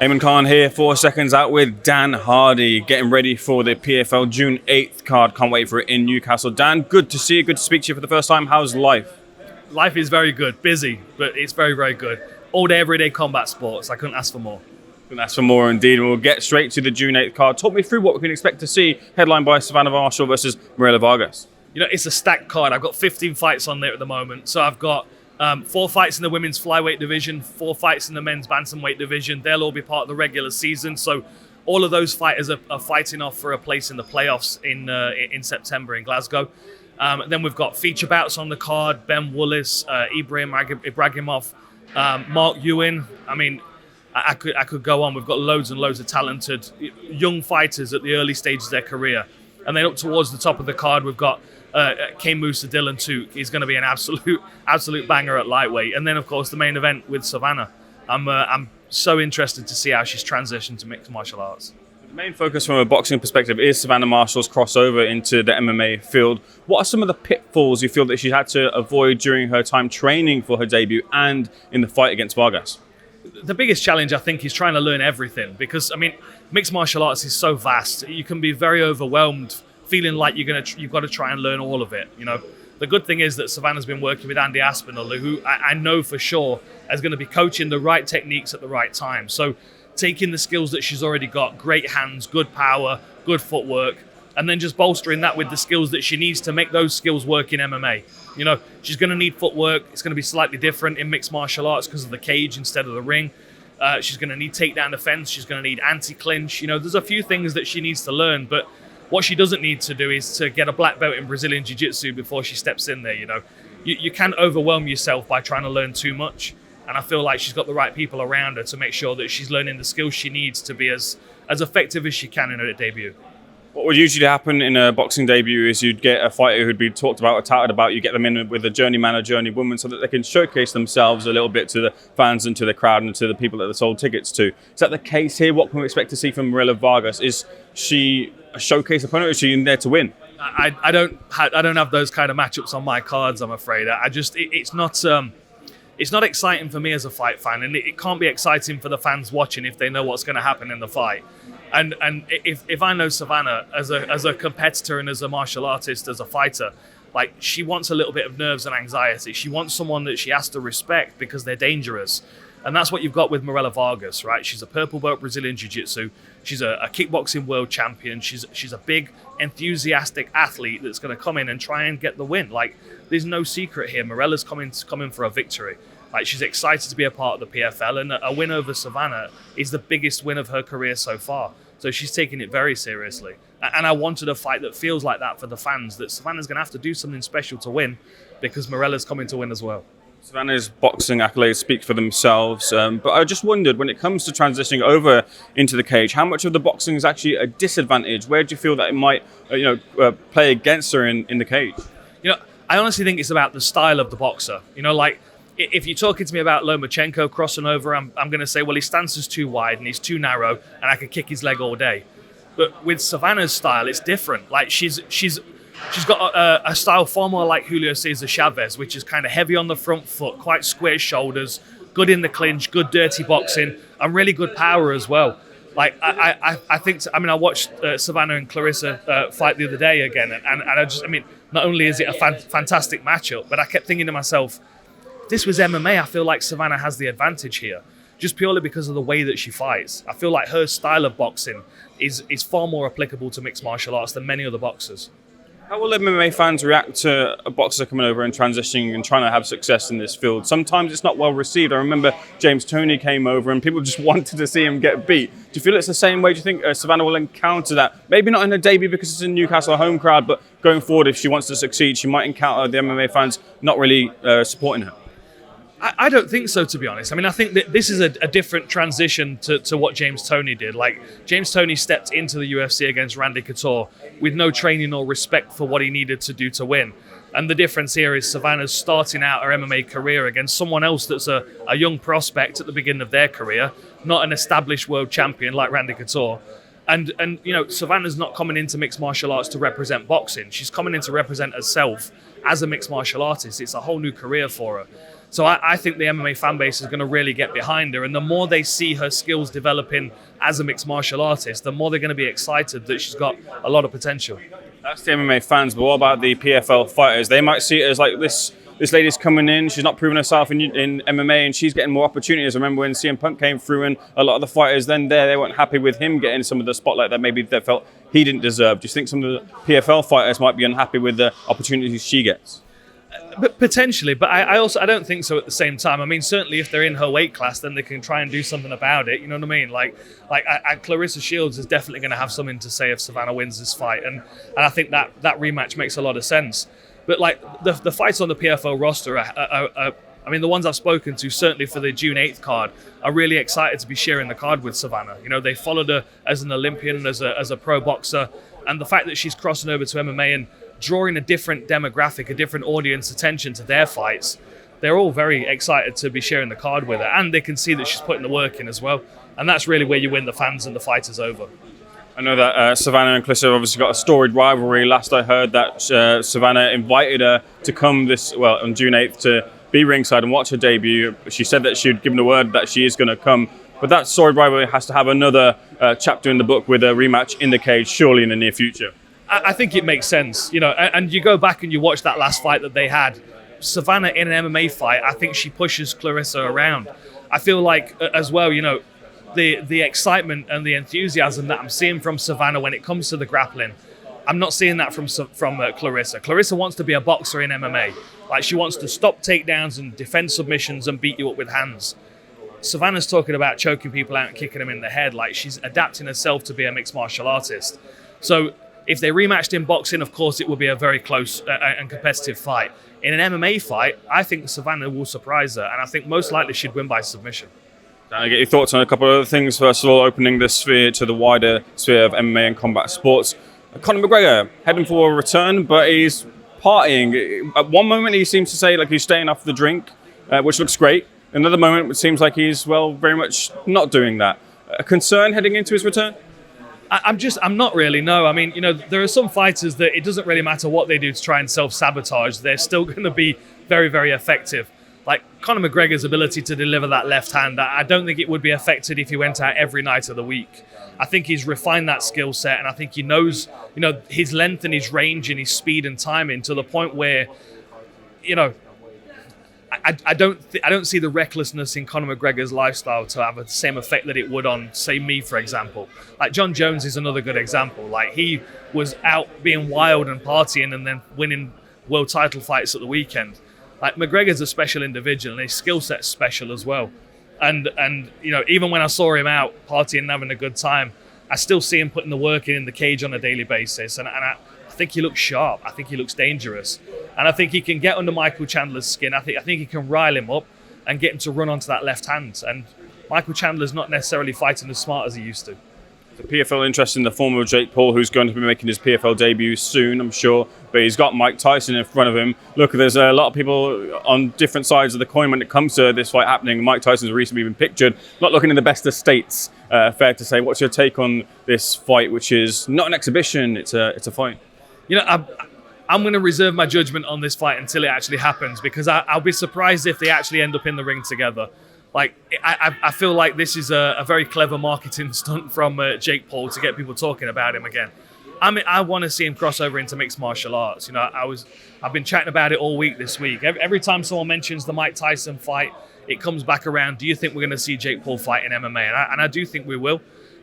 Eamon Khan here for Seconds Out with Dan Hardy, getting ready for the PFL June 8th card. Can't wait for it in Newcastle. Dan, good to see you, good to speak to you for the first time. How's life? Life is very good, busy, but it's very, very good. All day, everyday combat sports. I couldn't ask for more. Couldn't ask for more indeed. We'll get straight to the June 8th card. Talk me through what we can expect to see, headlined by Savannah Marshall versus Mirella Vargas. You know, it's a stacked card. I've got 15 fights on there at the moment. So I've got 4 fights in the women's flyweight division, 4 fights in the men's bantamweight division. They'll all be part of the regular season. So all of those fighters are fighting off for a place in the playoffs in September in Glasgow. Then we've got feature bouts on the card: Ben Willis, Ibrahim Ibragimov, Mark Ewan. I mean, I could go on. We've got loads and loads of talented young fighters at the early stages of their career. And then up towards the top of the card, we've got Kane Musa Dylan Took. He's going to be an absolute banger at lightweight. And then, of course, the main event with Savannah. I'm so interested to see how she's transitioned to mixed martial arts. The main focus from a boxing perspective is Savannah Marshall's crossover into the MMA field. What are some of the pitfalls you feel that she had to avoid during her time training for her debut and in the fight against Vargas? The biggest challenge, I think, is trying to learn everything, because, I mean, mixed martial arts is so vast. You can be very overwhelmed, feeling like you've got to try and learn all of it. You know, the good thing is that Savannah's been working with Andy Aspinall, who I know for sure is going to be coaching the right techniques at the right time. So taking the skills that she's already got, great hands, good power, good footwork, and then just bolstering that with the skills that she needs to make those skills work in MMA. You know, she's going to need footwork. It's going to be slightly different in mixed martial arts because of the cage instead of the ring. She's going to need takedown defense. She's going to need anti-clinch. You know, there's a few things that she needs to learn, but what she doesn't need to do is to get a black belt in Brazilian Jiu-Jitsu before she steps in there. You know, you can't overwhelm yourself by trying to learn too much. And I feel like she's got the right people around her to make sure that she's learning the skills she needs to be as effective as she can in her debut. What would usually happen in a boxing debut is you'd get a fighter who'd be talked about or touted about. You get them in with a journeyman or journeywoman so that they can showcase themselves a little bit to the fans and to the crowd and to the people that they sold tickets to. Is that the case here? What can we expect to see from Mirella Vargas? Is she a showcase opponent, or is she in there to win? I don't have those kind of matchups on my cards, I'm afraid. It's not exciting for me as a fight fan, and it can't be exciting for the fans watching if they know what's going to happen in the fight. And if I know Savannah as a competitor and as a martial artist, as a fighter, like, she wants a little bit of nerves and anxiety. She wants someone that she has to respect because they're dangerous. And that's what you've got with Mirella Vargas, right? She's a purple belt Brazilian Jiu-Jitsu. She's a kickboxing world champion. She's a big, enthusiastic athlete that's going to come in and try and get the win. Like, there's no secret here. Mirella's coming for a victory. Like, she's excited to be a part of the PFL, and a win over Savannah is the biggest win of her career so far. So she's taking it very seriously. And I wanted a fight that feels like that for the fans, that Savannah's going to have to do something special to win, because Mirella's coming to win as well. Savannah's boxing accolades speak for themselves, but I just wondered, when it comes to transitioning over into the cage, how much of the boxing is actually a disadvantage? Where do you feel that it might play against her in the cage? You know, I honestly think it's about the style of the boxer. You know, like, if you're talking to me about Lomachenko crossing over, I'm going to say, well, his stance is too wide and he's too narrow, and I could kick his leg all day. But with Savannah's style, it's different. Like, she's got a style far more like Julio Cesar Chavez, which is kind of heavy on the front foot, quite square shoulders, good in the clinch, good dirty boxing, and really good power as well. Like, I think, I mean, I watched Savannah and Clarissa fight the other day again, and not only is it a fantastic matchup, but I kept thinking to myself, if this was MMA, I feel like Savannah has the advantage here, just purely because of the way that she fights. I feel like her style of boxing is far more applicable to mixed martial arts than many other boxers. How will MMA fans react to a boxer coming over and transitioning and trying to have success in this field? Sometimes it's not well received. I remember James Toney came over and people just wanted to see him get beat. Do you feel it's the same way? Do you think Savannah will encounter that? Maybe not in her debut because it's a Newcastle home crowd, but going forward, if she wants to succeed, she might encounter the MMA fans not really supporting her. I don't think so, to be honest. I mean, I think that this is a different transition to what James Toney did. Like, James Toney stepped into the UFC against Randy Couture with no training or respect for what he needed to do to win. And the difference here is Savannah's starting out her MMA career against someone else that's a young prospect at the beginning of their career, not an established world champion like Randy Couture. And you know, Savannah's not coming into mixed martial arts to represent boxing. She's coming in to represent herself as a mixed martial artist. It's a whole new career for her. So I think the MMA fan base is going to really get behind her. And the more they see her skills developing as a mixed martial artist, the more they're going to be excited that she's got a lot of potential. That's the MMA fans, but what about the PFL fighters? They might see it as like this lady's coming in, she's not proven herself in MMA, and she's getting more opportunities. I remember when CM Punk came through, and a lot of the fighters then they weren't happy with him getting some of the spotlight that maybe they felt he didn't deserve. Do you think some of the PFL fighters might be unhappy with the opportunities she gets? But potentially, but I don't think so at the same time. I mean, certainly if they're in her weight class, then they can try and do something about it. You know what I mean? Like Clarissa Shields is definitely going to have something to say if Savannah wins this fight, and I think that rematch makes a lot of sense. But like the fights on the PFL roster I mean, the ones I've spoken to, certainly for the June 8th card, are really excited to be sharing the card with Savannah. You know, they followed her as an Olympian, as a pro boxer, and the fact that she's crossing over to MMA and drawing a different demographic, a different audience attention to their fights, they're all very excited to be sharing the card with her, and they can see that she's putting the work in as well. And that's really where you win the fans and the fighters over. I know that Savannah and Clarissa have obviously got a storied rivalry. Last I heard that Savannah invited her to come on June 8th to be ringside and watch her debut. She said that she'd given the word that she is going to come. But that storied rivalry has to have another chapter in the book with a rematch in the cage, surely in the near future. I think it makes sense, you know, and you go back and you watch that last fight that they had. Savannah in an MMA fight, I think she pushes Clarissa around. I feel like, as well, you know, the excitement and the enthusiasm that I'm seeing from Savannah when it comes to the grappling, I'm not seeing that from Clarissa. Clarissa wants to be a boxer in MMA. Like, she wants to stop takedowns and defend submissions and beat you up with hands. Savannah's talking about choking people out and kicking them in the head. Like, she's adapting herself to be a mixed martial artist. So if they rematched in boxing, of course, it would be a very close and competitive fight. In an MMA fight, I think Savannah will surprise her, and I think most likely she'd win by submission. Can I get your thoughts on a couple of other things? First of all, opening the sphere to the wider sphere of MMA and combat sports. Conor McGregor heading for a return, but he's partying. At one moment, he seems to say like he's staying off the drink, which looks great. Another moment, it seems like he's, very much not doing that. A concern heading into his return? I'm not really, no. I mean, you know, there are some fighters that it doesn't really matter what they do to try and self-sabotage. They're still going to be very, very effective. Like Conor McGregor's ability to deliver that left hand, I don't think it would be affected if he went out every night of the week. I think he's refined that skill set, and I think he knows, you know, his length and his range and his speed and timing to the point where, you know, I don't see the recklessness in Conor McGregor's lifestyle to have the same effect that it would on, say, me, for example. Like John Jones is another good example. Like, he was out being wild and partying and then winning world title fights at the weekend. Like, McGregor's a special individual, and his skill set's special as well. And you know, even when I saw him out partying and having a good time, I still see him putting the work in the cage on a daily basis. And I think he looks sharp. I think he looks dangerous. And I think he can get under Michael Chandler's skin. I think he can rile him up and get him to run onto that left hand. And Michael Chandler's not necessarily fighting as smart as he used to. The PFL interest in the former Jake Paul, who's going to be making his PFL debut soon, I'm sure. But he's got Mike Tyson in front of him. Look, there's a lot of people on different sides of the coin when it comes to this fight happening. Mike Tyson's recently been pictured not looking in the best of states. Fair to say. What's your take on this fight, which is not an exhibition, it's a fight? You know, I'm going to reserve my judgment on this fight until it actually happens, because I'll be surprised if they actually end up in the ring together. Like, I feel like this is a very clever marketing stunt from Jake Paul to get people talking about him again. I mean, I want to see him cross over into mixed martial arts. You know, I've been chatting about it all week this week. Every time someone mentions the Mike Tyson fight, it comes back around. Do you think we're going to see Jake Paul fight in MMA? And I do think we will.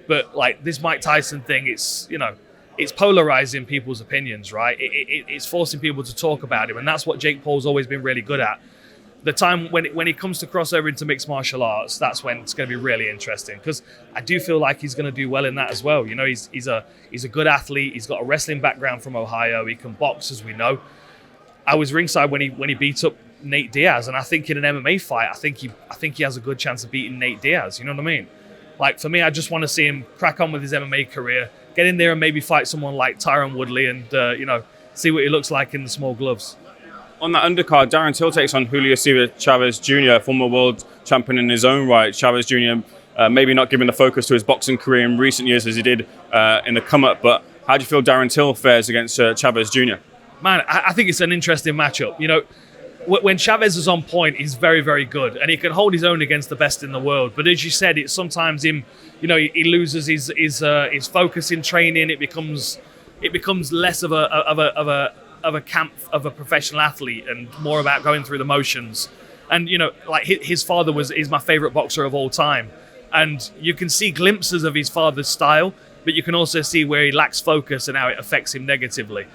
But like, this Mike Tyson thing, it's, you know, it's polarizing people's opinions, right? It's forcing people to talk about him, and that's what Jake Paul's always been really good at. The time when he comes to cross over into mixed martial arts, that's when it's going to be really interesting, because I do feel like he's going to do well in that as well. You know, he's a good athlete. He's got a wrestling background from Ohio. He can box, as we know. I was ringside when he beat up Nate Diaz, and I think in an MMA fight, I think he has a good chance of beating Nate Diaz. You know what I mean? Like, for me, I just want to see him crack on with his MMA career, get in there and maybe fight someone like Tyron Woodley, and you know, see what he looks like in the small gloves. On that undercard, Darren Till takes on Julio Cesar Chavez Jr., former world champion in his own right. Chavez Jr. Maybe not giving the focus to his boxing career in recent years as he did in the come-up, but how do you feel Darren Till fares against Chavez Jr.? Man, I think it's an interesting matchup. You know, when Chavez is on point, he's very, very good, and he can hold his own against the best in the world. But as you said, it's sometimes him, he loses his focus in training. It becomes less of a camp of a professional athlete and more about going through the motions. And like his father is my favorite boxer of all time, and you can see glimpses of his father's style, but you can also see where he lacks focus and how it affects him negatively.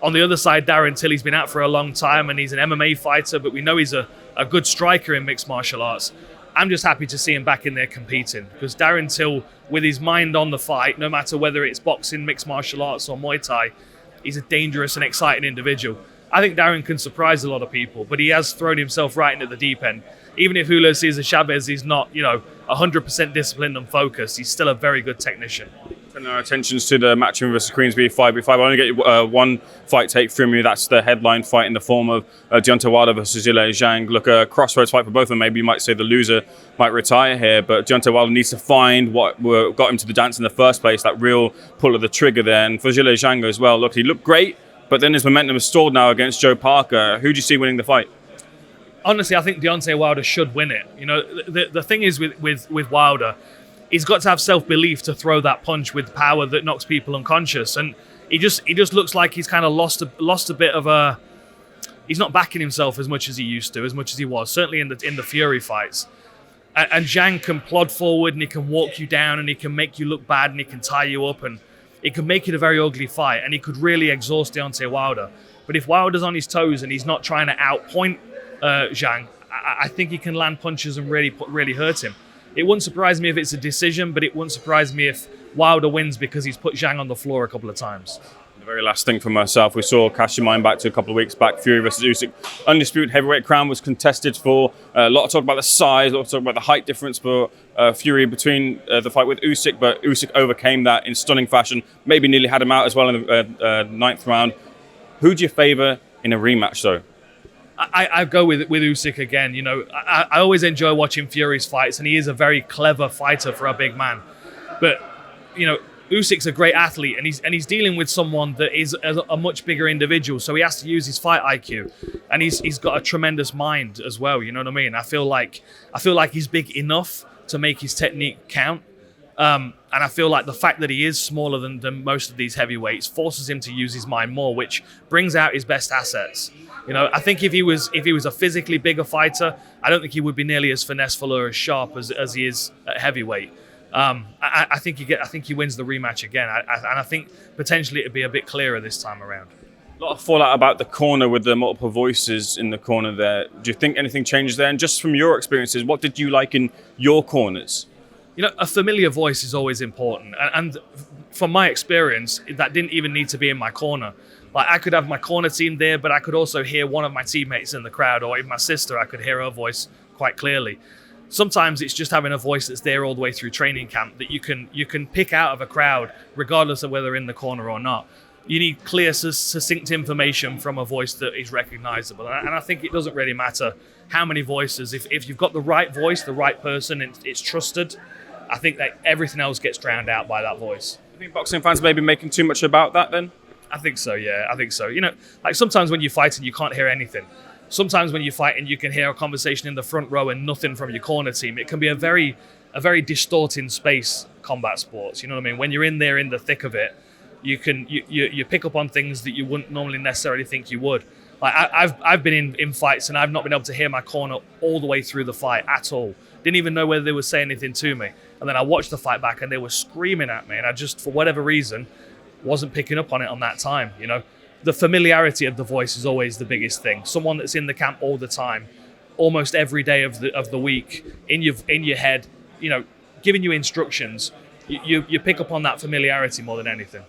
On the other side, Darren Till, he's been out for a long time and he's an MMA fighter, but we know he's a good striker in mixed martial arts. I'm just happy to see him back in there competing, because Darren Till, with his mind on the fight, no matter whether it's boxing, mixed martial arts or Muay Thai, he's a dangerous and exciting individual. I think Darren can surprise a lot of people, but he has thrown himself right into the deep end. Even if Julio Cesar Chavez is not, 100% disciplined and focused, he's still a very good technician. Turning our attentions to the matchroom versus Queensberry 5v5. I only get one fight take from you. That's the headline fight in the form of Deontay Wilder versus Zhilei Zhang. Look, a crossroads fight for both of them. Maybe you might say the loser might retire here, but Deontay Wilder needs to find what got him to the dance in the first place, that real pull of the trigger there. And for Zhilei Zhang as well, look, he looked great, but then his momentum is stalled now against Joe Parker. Who do you see winning the fight? Honestly, I think Deontay Wilder should win it. The thing is with Wilder, he's got to have self-belief to throw that punch with power that knocks people unconscious. And he just looks like he's kind of lost a bit of a... He's not backing himself as much as he used to, as much as he was, certainly in the Fury fights. And Zhang can plod forward and he can walk you down and he can make you look bad and he can tie you up and it can make it a very ugly fight and he could really exhaust Deontay Wilder. But if Wilder's on his toes and he's not trying to outpoint Zhang, I think he can land punches and really hurt him. It wouldn't surprise me if it's a decision, but it wouldn't surprise me if Wilder wins because he's put Zhang on the floor a couple of times. The very last thing for myself, we saw, cast your mind back to a couple of weeks back, Fury versus Usyk. Undisputed heavyweight crown was contested for a lot of talk about the size, a lot of talk about the height difference for Fury between the fight with Usyk, but Usyk overcame that in stunning fashion, maybe nearly had him out as well in the ninth round. Who do you favour in a rematch though? I go with Usyk again. I always enjoy watching Fury's fights, and he is a very clever fighter for a big man. But Usyk's a great athlete, and he's dealing with someone that is a much bigger individual. So he has to use his fight IQ, and he's got a tremendous mind as well. You know what I mean? I feel like he's big enough to make his technique count. And I feel like the fact that he is smaller than most of these heavyweights forces him to use his mind more, which brings out his best assets. I think if he was a physically bigger fighter, I don't think he would be nearly as finesseful or as sharp as he is at heavyweight. I think he wins the rematch again, and I think potentially it'd be a bit clearer this time around. A lot of fallout about the corner with the multiple voices in the corner there. Do you think anything changes there? And just from your experiences, what did you like in your corners? A familiar voice is always important. And from my experience, that didn't even need to be in my corner. Like, I could have my corner team there, but I could also hear one of my teammates in the crowd, or even my sister, I could hear her voice quite clearly. Sometimes it's just having a voice that's there all the way through training camp that you can pick out of a crowd, regardless of whether they're in the corner or not. You need clear, succinct information from a voice that is recognizable. And I think it doesn't really matter how many voices. If you've got the right voice, the right person, it's trusted, I think that everything else gets drowned out by that voice. You think boxing fans may be making too much about that then? I think so, yeah. I think so. Like sometimes when you fight and you can't hear anything. Sometimes when you fight and you can hear a conversation in the front row and nothing from your corner team. It can be a very distorting space, combat sports. You know what I mean? When you're in there in the thick of it, you pick up on things that you wouldn't normally necessarily think you would. Like I've been in fights and I've not been able to hear my corner all the way through the fight at all. Didn't even know whether they were saying anything to me. And then I watched the fight back and they were screaming at me, and I just, for whatever reason, wasn't picking up on it on that time. The familiarity of the voice is always the biggest thing. Someone that's in the camp all the time, almost every day of the week, in your head, giving you instructions. You pick up on that familiarity more than anything.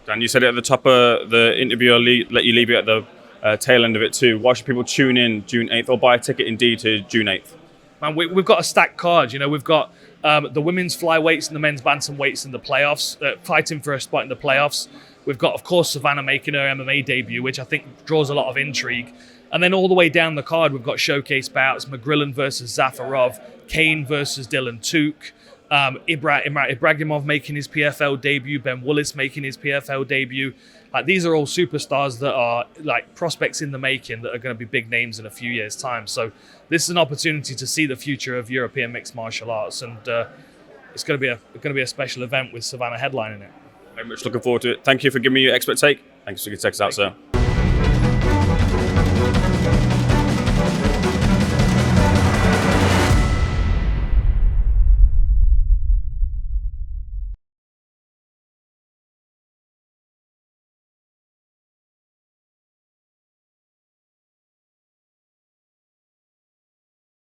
Dan, you said it at the top of the interview. I'll let you leave it at the tail end of it too. Why should people tune in June 8th or buy a ticket indeed to June 8th? Man, we've got a stacked card. We've got the women's flyweights and the men's bantamweights in the playoffs, fighting for a spot in the playoffs. We've got, of course, Savannah making her MMA debut, which I think draws a lot of intrigue. And then all the way down the card, we've got showcase bouts: McGrillen versus Zafarov, Kane versus Dylan Tuke, Ibragimov making his PFL debut, Ben Willis making his PFL debut. Like, these are all superstars that are like prospects in the making that are going to be big names in a few years' time. So this is an opportunity to see the future of European mixed martial arts, and it's going to be a special event with Savannah headlining it. Very much looking forward to it. Thank you for giving me your expert take. Thanks for your text out, sir.